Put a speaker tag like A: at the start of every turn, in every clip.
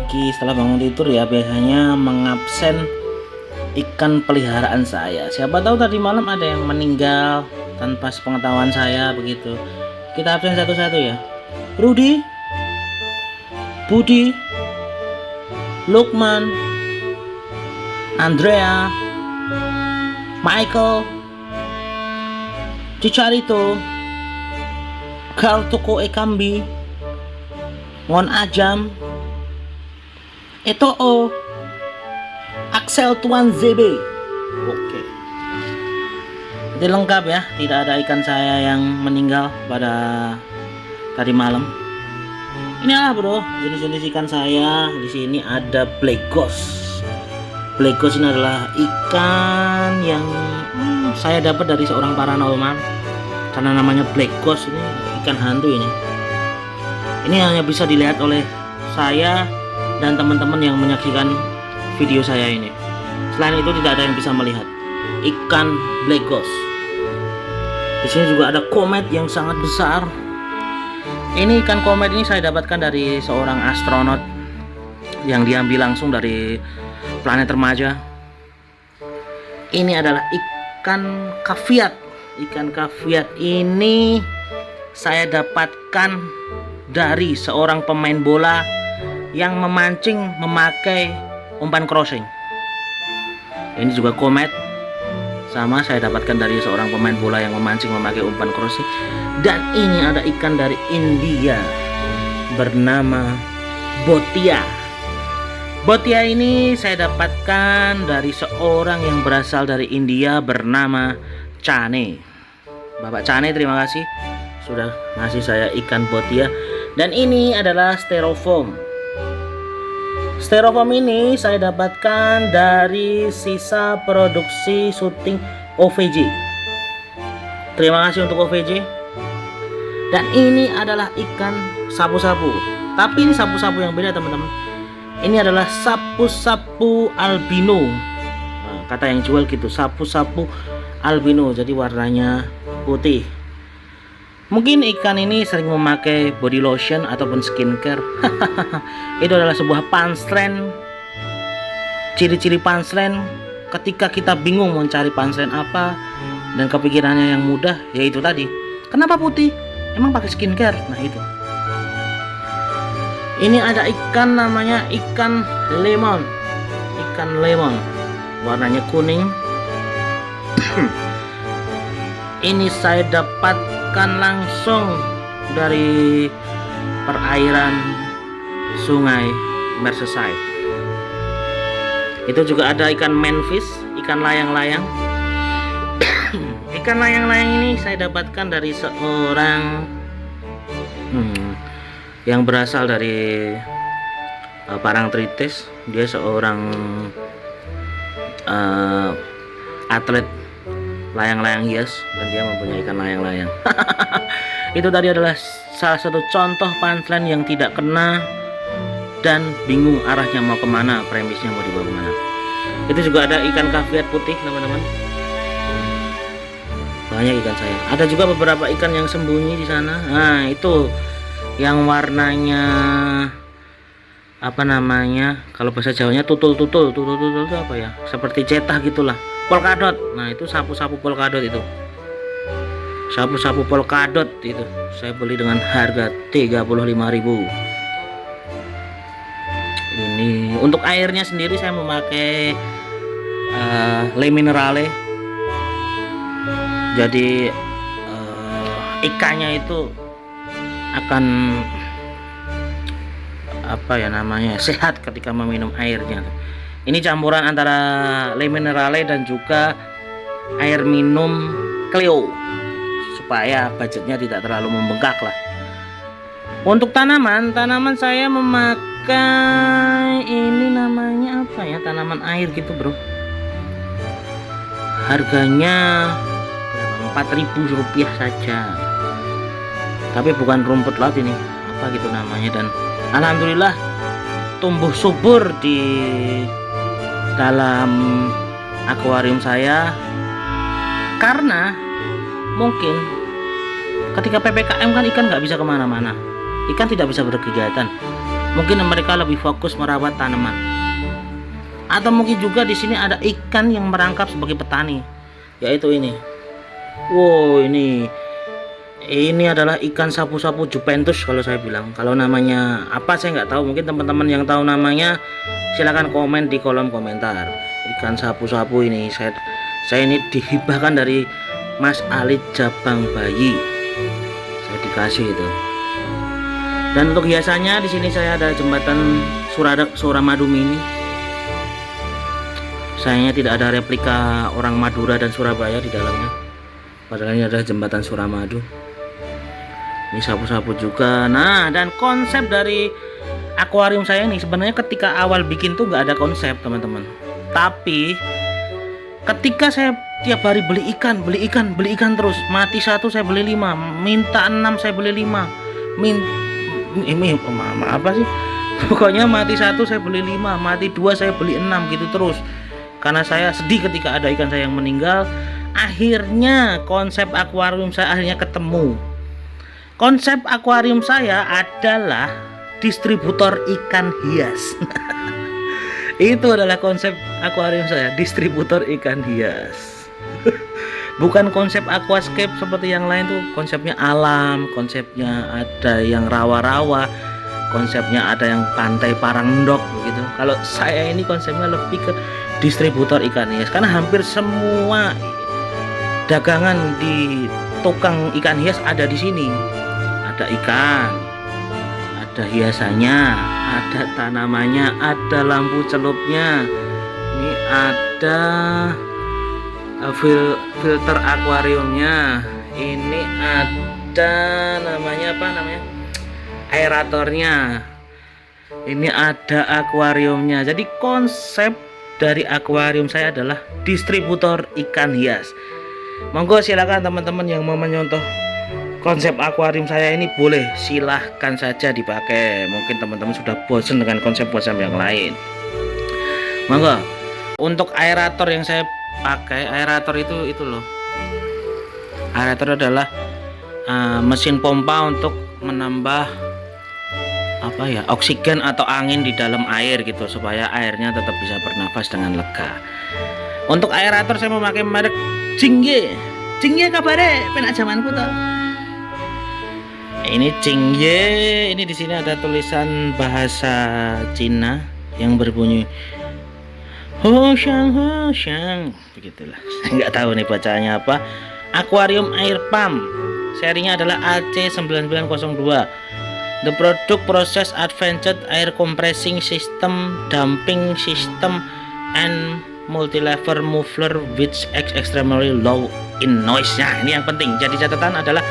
A: pagi setelah bangun tidur ya biasanya mengabsen ikan peliharaan saya. Siapa tahu tadi malam ada yang meninggal tanpa sepengetahuan saya begitu. Kita absen satu-satu ya. Rudy, Budi, Lukman, Andrea, Michael, Cicarito, Karl Toko Ekambi, Ngon Ajam, Etoo, Axel Tuan ZB. Oke. Jadi lengkap ya, tidak ada ikan saya yang meninggal pada tadi malam. Inilah bro, jenis-jenis ikan saya. Di sini ada Black Ghost. Black Ghost ini adalah ikan yang saya dapat dari seorang paranormal. Karena namanya Black Ghost, ini ikan hantu ini. Ini hanya bisa dilihat oleh saya dan teman-teman yang menyaksikan video saya ini. Selain itu tidak ada yang bisa melihat ikan Black Ghost. Di sini juga ada komet yang sangat besar. Ini ikan komet ini saya dapatkan dari seorang astronot yang diambil langsung dari planet remaja. Ini adalah ikan kaviat. Ikan kaviat ini saya dapatkan dari seorang pemain bola yang memancing memakai umpan crossing. Ini juga komet, sama saya dapatkan dari seorang pemain bola yang memancing memakai umpan crossing. Dan ini ada ikan dari India bernama Botia. Botia ini saya dapatkan dari seorang yang berasal dari India bernama Chane. Bapak Chane, terima kasih sudah ngasih saya ikan Botia. Dan ini adalah styrofoam. Styrofoam ini saya dapatkan dari sisa produksi syuting OVJ. Terima kasih untuk OVJ. Dan ini adalah ikan sapu-sapu. Tapi ini sapu-sapu yang beda teman-teman. Ini adalah sapu-sapu albino. Nah, kata yang jual gitu, sapu-sapu albino. Jadi warnanya putih. Mungkin ikan ini sering memakai body lotion ataupun skincare. Itu adalah sebuah punchline. Ciri-ciri punchline ketika kita bingung mau cari punchline apa dan kepikirannya yang mudah, yaitu tadi. Kenapa putih? Emang pakai skincare? Nah itu. Ini ada ikan namanya ikan lemon. Ikan lemon. Warnanya kuning. Ini saya dapatkan langsung dari perairan sungai Merseyside. Itu juga ada ikan manfish, ikan layang-layang. Ikan layang-layang ini saya dapatkan dari seorang yang berasal dari Parangtritis. Dia seorang atlet layang-layang hias dan dia mempunyai ikan layang-layang. Itu tadi adalah salah satu contoh punchline yang tidak kena dan bingung arahnya mau kemana, premisnya mau dibawa kemana. Itu juga ada ikan kaviat putih teman-teman. Banyak ikan saya. Ada juga beberapa ikan yang sembunyi di sana. Nah itu yang warnanya apa namanya? Kalau bahasa Jawanya tutul-tutul. Tutul-tutul itu apa ya? Seperti cetah gitulah. Polkadot. Nah itu sapu-sapu polkadot itu. Sapu-sapu polkadot itu saya beli dengan harga 35.000. Ini untuk airnya sendiri saya memakai Le Minerale. Jadi ikannya itu akan apa ya namanya, sehat ketika meminum airnya. Ini campuran antara Le Minerale dan juga air minum Cleo supaya budgetnya tidak terlalu membengkak lah. Untuk tanaman saya memakai ini namanya apa ya, tanaman air gitu bro. Harganya 4.000 rupiah saja. Tapi bukan rumput laut ini, apa gitu namanya. Dan alhamdulillah tumbuh subur di dalam akuarium saya, karena mungkin ketika PPKM kan ikan nggak bisa kemana-mana, ikan tidak bisa berkegiatan. Mungkin mereka lebih fokus merawat tanaman. Atau mungkin juga di sini ada ikan yang merangkap sebagai petani, yaitu ini. Wow, ini adalah ikan sapu-sapu Juventus kalau saya bilang. Kalau namanya apa saya nggak tahu. Mungkin teman-teman yang tahu namanya silahkan komen di kolom komentar. Ikan sapu-sapu ini saya ini dihibahkan dari Mas Ali Jabang Bayi. Saya dikasih itu. Dan untuk hiasannya di sini saya ada jembatan Suramadu Mini. Sayangnya tidak ada replika orang Madura dan Surabaya di dalamnya. Padahal ini adalah jembatan Suramadu. Ini sapu-sapu juga. Nah, dan konsep dari akuarium saya ini sebenarnya ketika awal bikin tuh nggak ada konsep, teman-teman. Tapi ketika saya tiap hari beli ikan terus, mati satu saya beli 5, minta 6 saya beli 5, apa sih? Pokoknya mati satu saya beli 5, mati 2 saya beli 6 gitu terus. Karena saya sedih ketika ada ikan saya yang meninggal. Akhirnya konsep akuarium saya akhirnya ketemu. Konsep akuarium saya adalah distributor ikan hias. Itu adalah konsep akuarium saya, distributor ikan hias. Bukan konsep aquascape seperti yang lain tuh, konsepnya alam, konsepnya ada yang rawa-rawa, konsepnya ada yang pantai Parangdok begitu. Kalau saya ini konsepnya lebih ke distributor ikan hias, karena hampir semua dagangan di tukang ikan hias ada di sini. Ada ikan, ada hiasannya, ada tanamannya, ada lampu celupnya. Ini ada filter akuariumnya. Ini ada aeratornya. Ini ada akuariumnya. Jadi konsep dari akuarium saya adalah distributor ikan hias. Monggo silakan teman-teman yang mau menyontoh konsep akuarium saya ini, boleh silahkan saja dipakai. Mungkin teman-teman sudah bosan dengan konsep-konsep yang lain. Monggo. Untuk aerator yang saya pakai, aerator itu loh. Aerator adalah mesin pompa untuk menambah oksigen atau angin di dalam air gitu, supaya airnya tetap bisa bernafas dengan lega. Untuk aerator saya memakai merek Jingye kabare penak zamanku toh. Ini Jingye, ini di sini ada tulisan bahasa Cina yang berbunyi Hoshang, begitulah. Saya nggak tahu nih bacanya apa. Aquarium air pump, serinya adalah AC9902. The product process advanced air compressing system, damping system, and multi-level muffler which extremely low in noise. Nah, ini yang penting. Jadi catatan adalah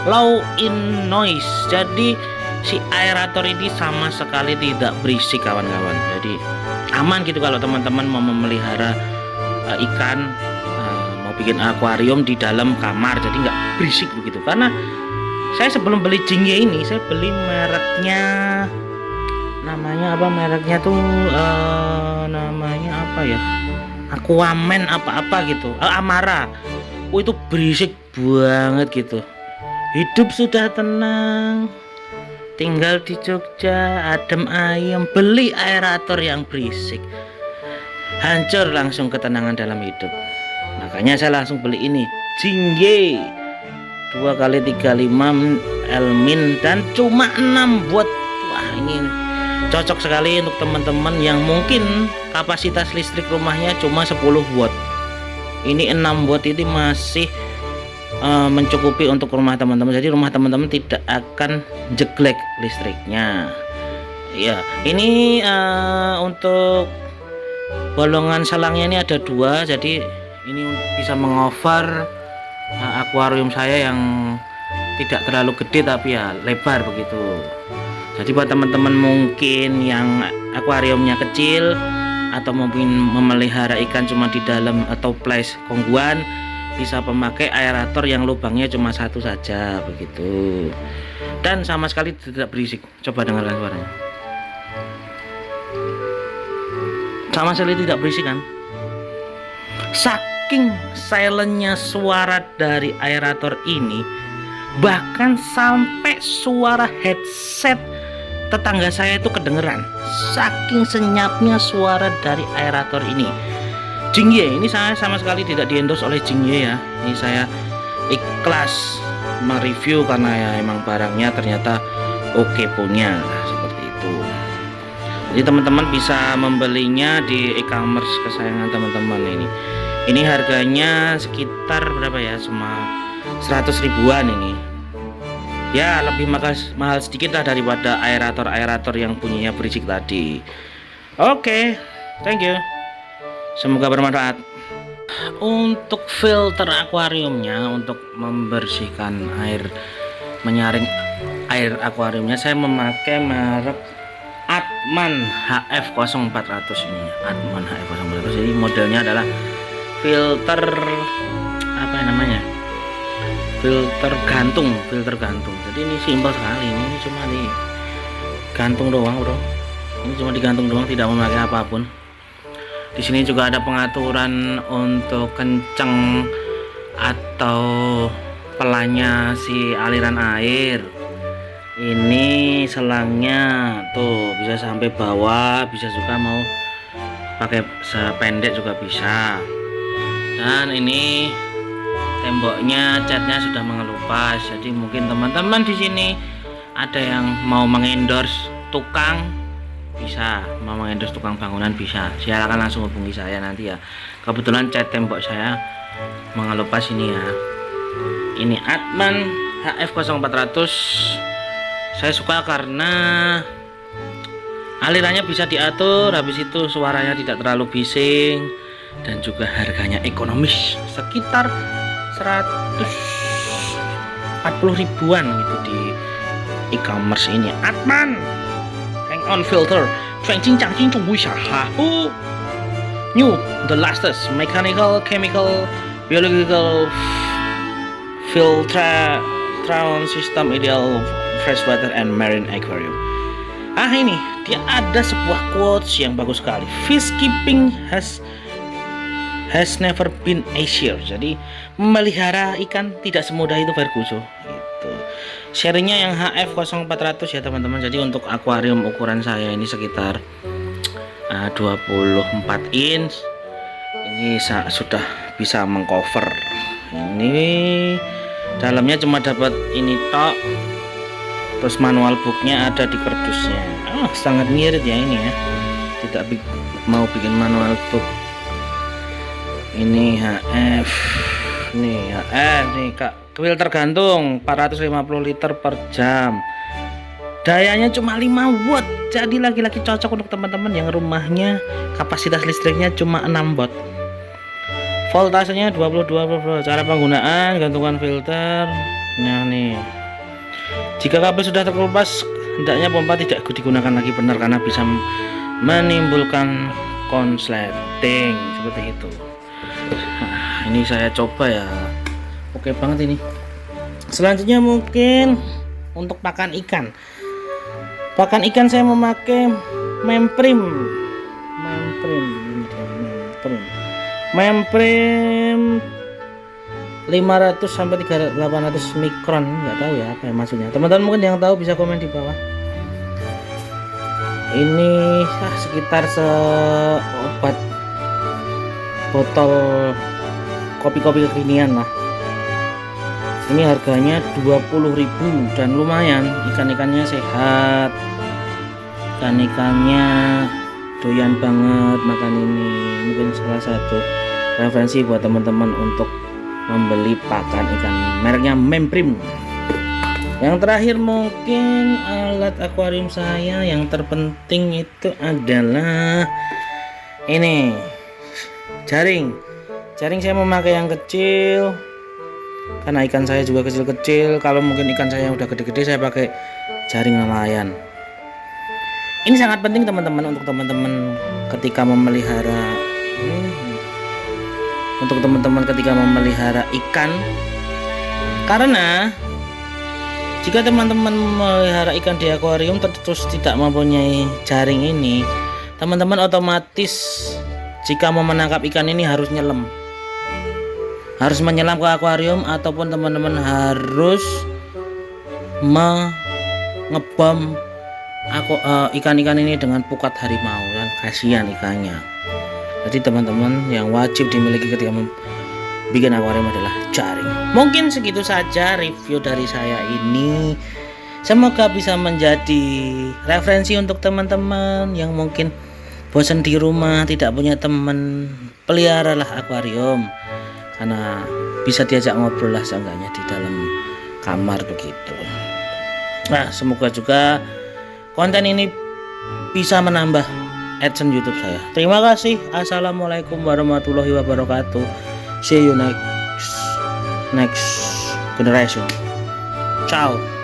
A: low in noise. Jadi si aerator ini sama sekali tidak berisik, kawan-kawan. Jadi aman gitu kalau teman-teman mau memelihara ikan, mau bikin akuarium di dalam kamar, jadi nggak berisik begitu. Karena saya sebelum beli Jingye ini, saya beli mereknya, mereknya tuh namanya apa ya, Aquaman apa gitu, Amara. Itu berisik banget gitu. Hidup sudah tenang, tinggal di Jogja, adem ayem, beli aerator yang berisik, hancur langsung ketenangan dalam hidup. Makanya saya langsung beli ini, Jingye 2x35 Elmin, dan cuma 6 watt. Wah, ini cocok sekali untuk teman-teman yang mungkin kapasitas listrik rumahnya cuma 10 watt. Ini 6 watt ini masih mencukupi untuk rumah teman-teman. Jadi rumah teman-teman tidak akan jeglek listriknya. Ya, ini untuk bolongan selangnya ini ada 2, jadi ini bisa mengover akuarium saya yang tidak terlalu gede tapi ya lebar begitu. Jadi buat teman-teman mungkin yang akuariumnya kecil atau mungkin memelihara ikan cuma di dalam atau place kongguan, bisa memakai aerator yang lubangnya cuma 1 saja begitu, dan sama sekali tidak berisik. Coba dengarkan suaranya, sama sekali tidak berisik kan. Saking silentnya suara dari aerator ini, bahkan sampai suara headset tetangga saya itu kedengeran saking senyapnya suara dari aerator ini. Jingye, ini saya sama sekali tidak di-endorse oleh Jingye ya. Ini saya ikhlas mereview karena ya emang barangnya ternyata oke punya, seperti itu. Jadi teman-teman bisa membelinya di e-commerce kesayangan teman-teman ini. Ini harganya sekitar berapa ya? Cuma 100 ribuan ini. Ya lebih mahal sedikit lah daripada aerator yang punyanya berisik tadi. Oke, thank you. Semoga bermanfaat. Untuk filter akuariumnya, untuk membersihkan air, menyaring air akuariumnya, saya memakai merek Atman HF0400 ini. Atman HF0400. Jadi modelnya adalah filter apa namanya? Filter gantung. Jadi ini simpel sekali. Ini cuma digantung doang, bro. Ini cuma digantung doang, tidak memakai apapun. Di sini juga ada pengaturan untuk kencang atau pelannya si aliran air. Ini selangnya tuh bisa sampai bawah, bisa juga mau pakai sependek juga bisa. Dan ini temboknya catnya sudah mengelupas. Jadi mungkin teman-teman di sini ada yang mau mengendorse tukang, bisa, mau mengendorse tukang bangunan bisa. Silakan langsung hubungi saya nanti ya. Kebetulan cat tembok saya mengelupas ini ya. Ini Atman HF0400. Saya suka karena alirannya bisa diatur, habis itu suaranya tidak terlalu bising, dan juga harganya ekonomis, sekitar 140 ribuan gitu di e-commerce ini. Atman hang on filter new, the latest mechanical, chemical, biological filter system ideal freshwater and marine aquarium. Ini dia ada sebuah quotes yang bagus sekali. Fish keeping has never been easier. Jadi memelihara ikan tidak semudah itu, Ferguson. Gitu. Serinya yang HF0400 ya teman-teman. Jadi untuk akuarium ukuran saya ini sekitar 24 inch. Ini sudah bisa mengcover. Ini dalamnya cuma dapat ini tok. Terus manual booknya ada di kardusnya. Sangat ngirit ya ini ya. Tidak mau bikin manual book. Ini HF. Nih HF nih Kak. Filter gantung 450 liter per jam. Dayanya cuma 5 watt. Jadi lagi-lagi cocok untuk teman-teman yang rumahnya kapasitas listriknya cuma 6 watt. Voltasenya 22 volt. Cara penggunaan gantungan filter. Nah nih. Jika kabel sudah terkelupas, hendaknya pompa tidak digunakan lagi, benar, karena bisa menimbulkan konsleting seperti itu. Ini saya coba ya, oke banget ini. Selanjutnya mungkin untuk pakan ikan. Pakan ikan saya memakai Memprim 500 sampai 800 mikron, nggak tahu ya apa ya maksudnya. Teman-teman mungkin yang tahu bisa komen di bawah. Ini sekitar seobat botol kopi-kopi kekinian lah. Ini harganya 20.000 dan lumayan. Ikan-ikannya sehat, ikan-ikannya doyan banget makan ini. Mungkin salah satu referensi buat teman-teman untuk membeli pakan ikan mereknya Memprim. Yang terakhir mungkin alat akuarium saya yang terpenting itu adalah ini jaring. Saya memakai yang kecil karena ikan saya juga kecil-kecil. Kalau mungkin ikan saya yang udah gede-gede, saya pakai jaring nelayan. Ini sangat penting teman-teman, untuk teman-teman ketika memelihara ikan, karena jika teman-teman memelihara ikan di akuarium terus tidak mempunyai jaring ini, teman-teman otomatis jika mau menangkap ikan ini harus menyelam ke akuarium, ataupun teman-teman harus mengebom ikan-ikan ini dengan pukat harimau dan kasihan ikannya. Jadi teman-teman yang wajib dimiliki ketika bikin akuarium adalah jaring. Mungkin segitu saja review dari saya ini. Semoga bisa menjadi referensi untuk teman-teman yang mungkin bosan di rumah, tidak punya teman. Peliharalah akuarium karena bisa diajak ngobrol lah seenggaknya di dalam kamar begitu. Nah, semoga juga konten ini bisa menambah AdSense YouTube saya. Terima kasih. Assalamualaikum warahmatullahi wabarakatuh. See you next generation. Ciao.